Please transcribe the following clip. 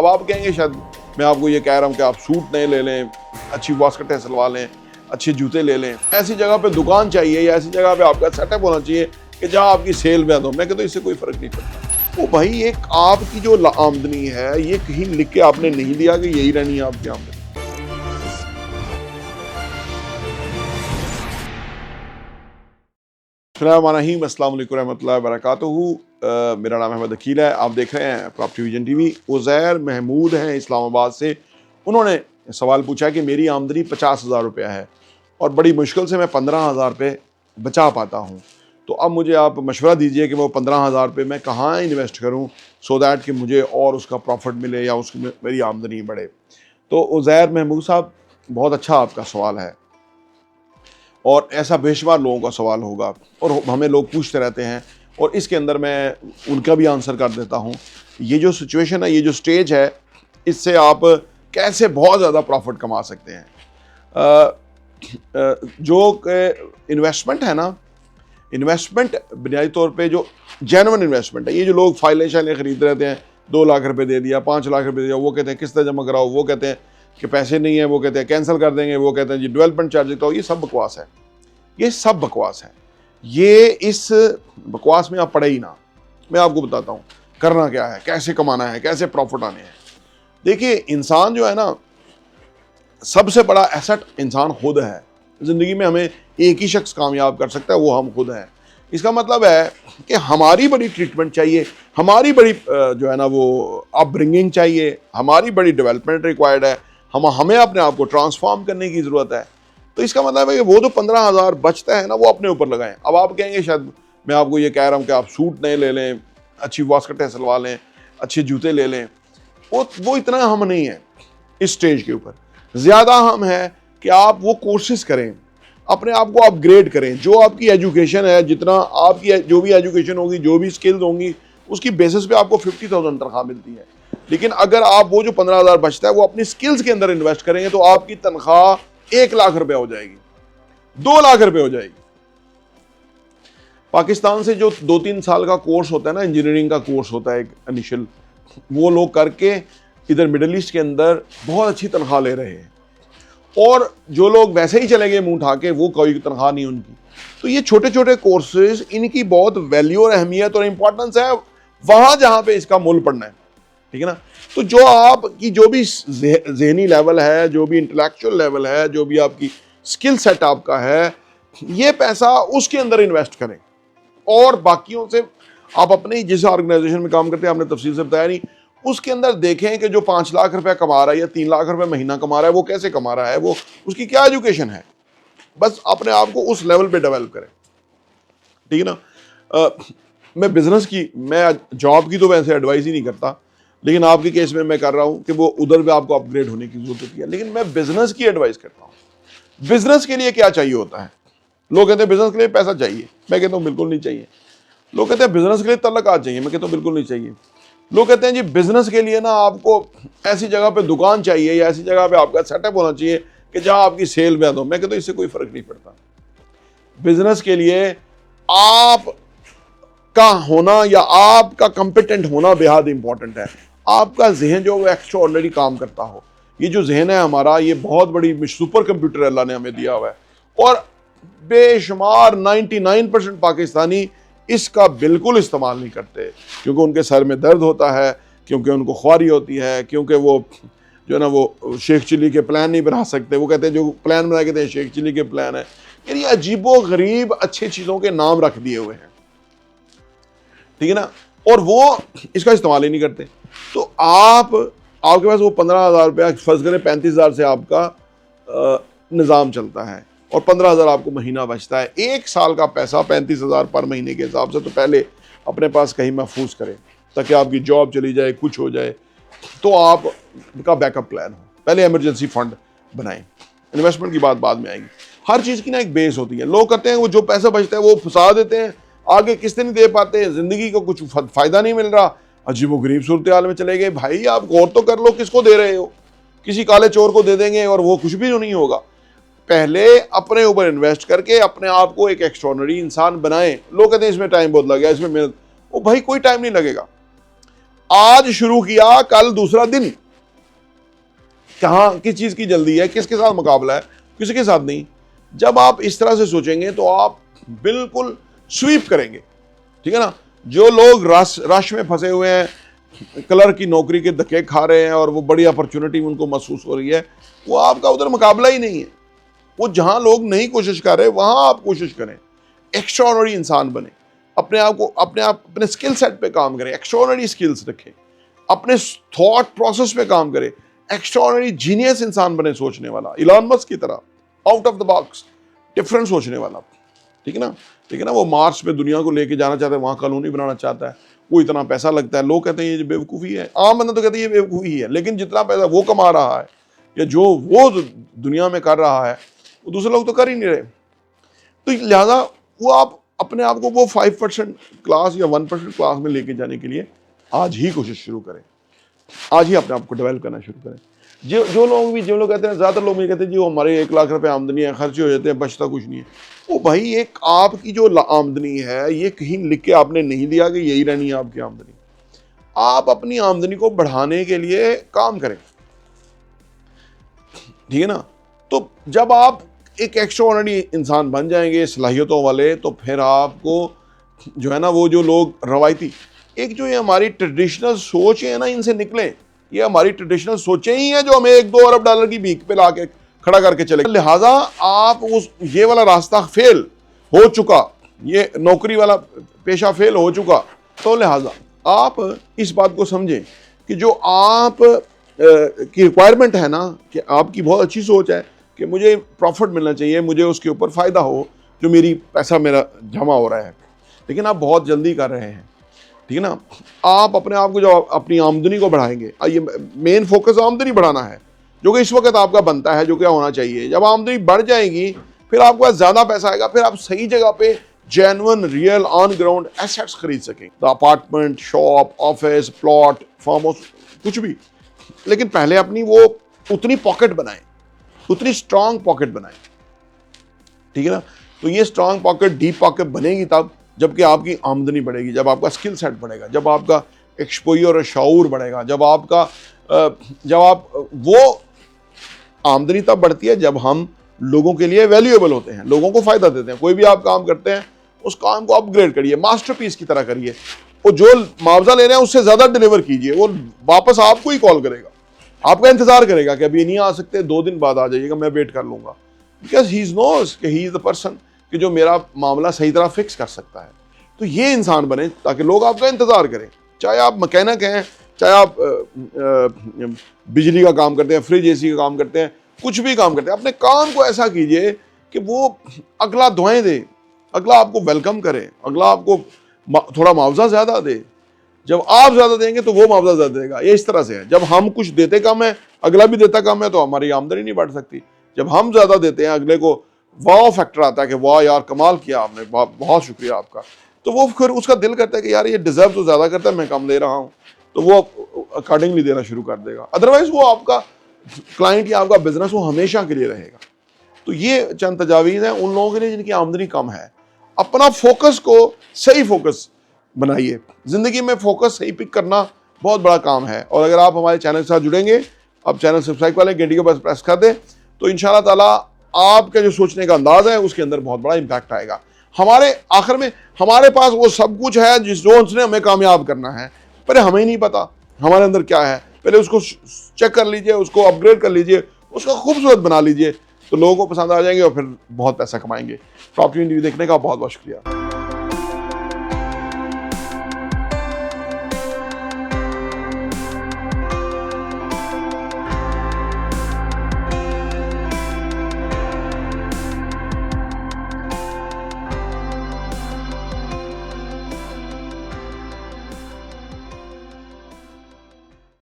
अब आप कहेंगे शायद मैं आपको ये कह रहा हूँ कि आप सूट नए ले लें, अच्छी वास्कटें सिलवा लें, अच्छे जूते ले लें। ऐसी जगह पे दुकान चाहिए या ऐसी जगह पे आपका सेटअप होना चाहिए कि जहाँ आपकी सेल में हो। मैं कहता हूँ इससे कोई फ़र्क नहीं पड़ता। वो भाई एक आपकी जो आमदनी है ये कहीं लिख के आपने नहीं दिया कि यही रहनी है आपकी आमदनी। अस्सलाम वालेकुम रहमतुल्लाहि व बरकातुहू। मेरा नाम अहमद अकील है, आप देख रहे हैं property vision TV. Uzair Mahmood हैं इस्लामाबाद से। उन्होंने सवाल पूछा कि मेरी आमदनी 50,000 रुपया है और बड़ी मुश्किल से मैं 15,000 रुपये बचा पाता हूँ, तो अब मुझे आप मशवरा दीजिए कि वो 15,000 रुपये मैं कहाँ इन्वेस्ट करूँ सो दैट कि मुझे और उसका प्रॉफिट मिले या उसकी मेरी आमदनी बढ़े। तो उज़ैर महमूद साहब, बहुत अच्छा आपका सवाल है और ऐसा बेशुमार लोगों का सवाल होगा और हमें लोग पूछते रहते हैं और इसके अंदर मैं उनका भी आंसर कर देता हूँ। ये जो सिचुएशन है, ये जो स्टेज है, इससे आप कैसे बहुत ज़्यादा प्रॉफिट कमा सकते हैं। जो इन्वेस्टमेंट है ना, इन्वेस्टमेंट बुनियादी तौर पे जो जेन्युइन इन्वेस्टमेंट है, ये जो लोग फाइलें शाइलें ख़रीद रहते हैं, 2 लाख रुपए दे दिया, 5 लाख रुपए दे दिया, वो कहते हैं किस्तें जमा कराओ, वो कहते हैं कि पैसे नहीं है, वो कहते हैं कैंसिल कर देंगे, वो कहते हैं जी डेवलपमेंट चार्ज तो, ये सब बकवास है। ये सब बकवास है। ये इस बकवास में आप पड़े ही ना। मैं आपको बताता हूँ करना क्या है, कैसे कमाना है, कैसे प्रॉफिट आने हैं। देखिए, इंसान जो है ना, सबसे बड़ा एसेट इंसान खुद है। ज़िंदगी में हमें एक ही शख्स कामयाब कर सकता है, वो हम खुद हैं। इसका मतलब है कि हमारी बड़ी ट्रीटमेंट चाहिए, हमारी बड़ी जो है ना वो अपब्रिंगिंग चाहिए, हमारी बड़ी डेवलपमेंट रिक्वायर्ड है, हमें अपने आप को ट्रांसफॉर्म करने की ज़रूरत है। तो इसका मतलब है कि वो जो 15,000 बचता है ना, वो अपने ऊपर लगाएं। अब आप कहेंगे शायद मैं आपको ये कह रहा हूँ कि आप सूट नए ले लें, अच्छी वास्कटें सिलवा लें, अच्छे जूते ले लें। वो इतना हम नहीं है इस स्टेज के ऊपर। ज़्यादा हम है कि आप वो कोर्सेज करें, अपने आप को अपग्रेड करें। जो आपकी एजुकेशन है, जितना आपकी जो भी एजुकेशन होगी, जो भी स्किल्स होंगी, उसकी बेसिस पे आपको 50,000 तनख्वाह मिलती है। लेकिन अगर आप वो जो 15,000 बचता है वो अपनी स्किल्स के अंदर इन्वेस्ट करेंगे तो आपकी तनख्वाह 1 लाख रुपए हो जाएगी, 2 लाख रुपए हो जाएगी। पाकिस्तान से जो 2-3 साल का कोर्स होता है ना, इंजीनियरिंग का कोर्स होता है एक इनिशियल, वो लोग करके इधर मिडल ईस्ट के अंदर बहुत अच्छी तनख्वाह ले रहे हैं। और जो लोग वैसे ही चले गए मुंह उठा के, वो कोई तनख्वाह नहीं उनकी। तो ये छोटे छोटे कोर्सेज, इनकी बहुत वैल्यू और अहमियत और इंपॉर्टेंस है वहां जहां पे इसका मूल पड़ना है, ठीक है ना। तो जो आपकी जो भी ज़हनी लेवल है, जो भी इंटेलेक्चुअल लेवल है, जो भी आपकी स्किल सेट आपका है, ये पैसा उसके अंदर इन्वेस्ट करें। और बाकियों से आप अपने जिस ऑर्गेनाइजेशन में काम करते हैं, आपने तफसील से बताया नहीं, उसके अंदर देखें कि जो 5 लाख रुपया कमा रहा है या 3 लाख रुपए महीना कमा रहा है, वो कैसे कमा रहा है, वो उसकी क्या एजुकेशन है। बस अपने आप को उस लेवल पे डेवलप करें, ठीक है ना। मैं बिजनेस की, मैं जॉब की तो वैसे एडवाइस ही नहीं करता, लेकिन आपके केस में मैं कर रहा हूँ कि वो उधर पे आपको अपग्रेड होने की जरूरत होती है। लेकिन मैं बिजनेस की एडवाइस करता हूँ। बिजनेस के लिए क्या चाहिए होता है? लोग कहते हैं बिजनेस के लिए पैसा चाहिए, मैं कहता हूँ बिल्कुल नहीं चाहिए। लोग कहते हैं बिजनेस के लिए तल्लुकात चाहिए, मैं कहता हूँ बिल्कुल नहीं चाहिए। लोग कहते हैं जी बिजनेस के लिए ना आपको ऐसी जगह पे दुकान चाहिए या ऐसी जगह पे आपका सेटअप होना चाहिए कि जहां आपकी सेल में हो। मैं कहता हूँ इससे कोई फर्क नहीं पड़ता। बिजनेस के लिए आप का होना या आपका कंपिटेंट होना बेहद इंपॉर्टेंट है। आपका जहन जो एक्स्ट्रा ऑर्डिनरी काम करता हो। ये जो जहन है हमारा, ये बहुत बड़ी सुपर कंप्यूटर अल्लाह ने हमें दिया हुआ है और बेशुमार 99% पाकिस्तानी इसका बिल्कुल इस्तेमाल नहीं करते, क्योंकि उनके सर में दर्द होता है, क्योंकि उनको ख्वारी होती है, क्योंकि वो जो है ना वो शेख चिली के प्लान नहीं बना सकते। वो कहते हैं जो प्लान बनाए कहते हैं शेख चिली के प्लान है। यानी अजीबो गरीब अच्छी चीज़ों के नाम रख दिए हुए हैं, ठीक है ना, और वो इसका इस्तेमाल ही नहीं करते। तो आपके पास वो 15,000 रुपया, फर्ज करें 35,000 से आपका निज़ाम चलता है और 15,000 आपको महीना बचता है। 1 साल का पैसा 35,000 पर महीने के हिसाब से तो पहले अपने पास कहीं महफूज करें, ताकि आपकी जॉब चली जाए, कुछ हो जाए तो आपका बैकअप प्लान हो। पहले इमरजेंसी फंड बनाएं। इन्वेस्टमेंट की बात बाद में आएगी। हर चीज़ की ना एक बेस होती है। लोग कहते हैं वो जो पैसा बचता है वो फंसा देते हैं, आगे किस्तें नहीं दे पाते, ज़िंदगी को कुछ फ़ायदा नहीं मिल रहा, अजीब व गरीब सूरत हाल में चले गए। भाई आप गौर तो कर लो, किसको दे रहे हो? किसी काले चोर को दे देंगे और वो कुछ भी नहीं होगा। पहले अपने ऊपर इन्वेस्ट करके अपने आप को एक एक्स्ट्राऑर्डिनरी इंसान बनाएं। लोग कहते हैं इसमें टाइम बहुत लगेगा, इसमें मेहनत, वो भाई कोई टाइम नहीं लगेगा। आज शुरू किया, कल दूसरा दिन। कहां किस चीज की जल्दी है, किसके साथ मुकाबला है, किसी के साथ नहीं। जब आप इस तरह से सोचेंगे तो आप बिल्कुल स्वीप करेंगे, ठीक है ना। जो लोग रश में फंसे हुए हैं, कलर की नौकरी के धक्के खा रहे हैं और वो बड़ी अपॉर्चुनिटी उनको महसूस हो रही है, वो आपका उधर मुकाबला ही नहीं है। वो जहां लोग नहीं कोशिश कर रहे वहां आप कोशिश करें, एक्स्ट्राऑर्डिनरी इंसान बने, अपने स्किल सेट पे काम करें, एक्स्ट्राऑर्डिनरी स्किल्स रखें, अपने थॉट प्रोसेस पे काम करें, एक्स्ट्राऑर्डिनरी जीनियस इंसान बने, सोचने वाला, इलॉन मस्क की तरह, out of the box, different सोचने वाला, ठीक है ना। ठीक है ना, वो मार्स पे दुनिया को लेके जाना चाहता है, वहां कॉलोनी बनाना चाहता है, वो इतना पैसा लगता है, लोग कहते हैं ये बेवकूफ़ी है, आम बंदा तो कहते हैं ये बेवकूफ़ी है, लेकिन जितना पैसा वो कमा रहा है या जो वो दुनिया में कर रहा है वो दूसरे लोग तो कर ही नहीं रहे। तो लिहाजा वो आप अपने आप को वो 5% क्लास या 1% क्लास में लेके जाने के लिए आज ही कोशिश शुरू करें, आज ही अपने आप को डेवलप करना शुरू करें। जो लोग कहते हैं, ज़्यादातर लोग ये कहते हैं जी वो हमारे 1 लाख रुपए आमदनी है, खर्चे हो जाते हैं, बचता कुछ नहीं है। वो भाई, एक आपकी जो आमदनी है ये कहीं लिख के आपने नहीं दिया कि यही रहनी है आपकी आमदनी। आप अपनी आमदनी को बढ़ाने के लिए काम करें, ठीक है ना। तो जब आप एक एक्स्ट्राऑर्डिनरी इंसान बन जाएंगे सलाहियतों वाले, तो फिर आपको जो है ना, वो जो लोग रवायती, एक जो ये हमारी ट्रेडिशनल सोच है ना, इनसे निकलें। ये हमारी ट्रेडिशनल सोचें ही हैं जो हमें 1-2 अरब डॉलर की भीख पे ला के खड़ा करके चले। लिहाजा आप ये वाला रास्ता फेल हो चुका, ये नौकरी वाला पेशा फेल हो चुका, तो लिहाजा आप इस बात को समझें कि जो आप की रिक्वायरमेंट है ना, कि आपकी बहुत अच्छी सोच है कि मुझे प्रॉफिट मिलना चाहिए, मुझे उसके ऊपर फ़ायदा हो, जो मेरी पैसा मेरा जमा हो रहा है, लेकिन आप बहुत जल्दी कर रहे हैं, ठीक है ना। आप अपने आप को, जो अपनी आमदनी को बढ़ाएंगे, ये मेन फोकस आमदनी बढ़ाना है, जो कि इस वक्त आपका बनता है, जो क्या होना चाहिए। जब आमदनी बढ़ जाएगी फिर आपके पास ज़्यादा पैसा आएगा, फिर आप सही जगह पे genuine real on ground assets खरीद सकें, तो apartment, shop, office, plot, farm house, कुछ भी। लेकिन पहले अपनी वो उतनी पॉकेट बनाएं, उतनी स्ट्रांग पॉकेट बनाएं, ठीक है ना। तो ये स्ट्रांग पॉकेट, डीप पॉकेट बनेगी तब जबकि आपकी आमदनी बढ़ेगी, जब आपका स्किल सेट बढ़ेगा, जब आपका एक्सपोजर और शऊर बढ़ेगा, जब आप वो आमदनी तब बढ़ती है जब हम लोगों के लिए वैल्यूएबल होते हैं, लोगों को फायदा देते हैं। कोई भी आप काम करते हैं, उस काम को अपग्रेड करिए, मास्टरपीस की तरह करिए। वो जो मुआवजा ले रहे हैं उससे ज्यादा डिलीवर कीजिए, वो वापस आपको ही कॉल करेगा, आपका इंतजार करेगा कि अभी नहीं आ सकते, 2 दिन बाद आ जाइएगा, मैं वेट कर लूंगा, बिकॉज ही नोज कि ही इज द पर्सन कि जो मेरा मामला सही तरह फिक्स कर सकता है। तो ये इंसान बने ताकि लोग आपका इंतजार करें, चाहे आप मैकेनिक हैं, चाहे आप बिजली का काम करते हैं, फ्रिज एसी का काम करते हैं, कुछ भी काम करते हैं, अपने काम को ऐसा कीजिए कि वो अगला दुआएं दे, अगला आपको वेलकम करे, अगला आपको थोड़ा मुआवजा ज़्यादा दे। जब आप ज़्यादा देंगे तो वो मुआवजा ज़्यादा देगा। ये इस तरह से है, जब हम कुछ देते कम है, अगला भी देता कम है, तो हमारी आमदनी नहीं बढ़ सकती। जब हम ज़्यादा देते हैं, अगले को वाह फैक्टर आता है कि वाह यार कमाल किया आपने, बहुत शुक्रिया आपका, तो वो फिर उसका दिल करता है कि यार ये डिजर्व तो ज़्यादा करता है, मैं कम दे रहा हूँ, तो वो अकॉर्डिंगली देना शुरू कर देगा। अदरवाइज वो आपका क्लाइंट या आपका बिजनेस वो हमेशा के लिए रहेगा। तो ये चंद तजावीज़ हैं उन लोगों के लिए जिनकी आमदनी कम है। अपना फोकस को सही फोकस बनाइए, ज़िंदगी में फोकस सही पिक करना बहुत बड़ा काम है। और अगर आप हमारे चैनल के साथ जुड़ेंगे, आप चैनल सब्सक्राइब कर लें, घंटी के पास प्रेस कर दें, तो इंशाल्लाह ताला आपका जो सोचने का अंदाज है उसके अंदर बहुत बड़ा इम्पैक्ट आएगा। आखिर में हमारे पास वो सब कुछ है जो उसने हमें कामयाब करना है, पर हमें नहीं पता हमारे अंदर क्या है। पहले उसको चेक कर लीजिए, उसको अपग्रेड कर लीजिए, उसको खूबसूरत बना लीजिए, तो लोगों को पसंद आ जाएंगे और फिर बहुत पैसा कमाएंगे। प्रॉपर्टी न्यूज़ देखने का बहुत बहुत शुक्रिया।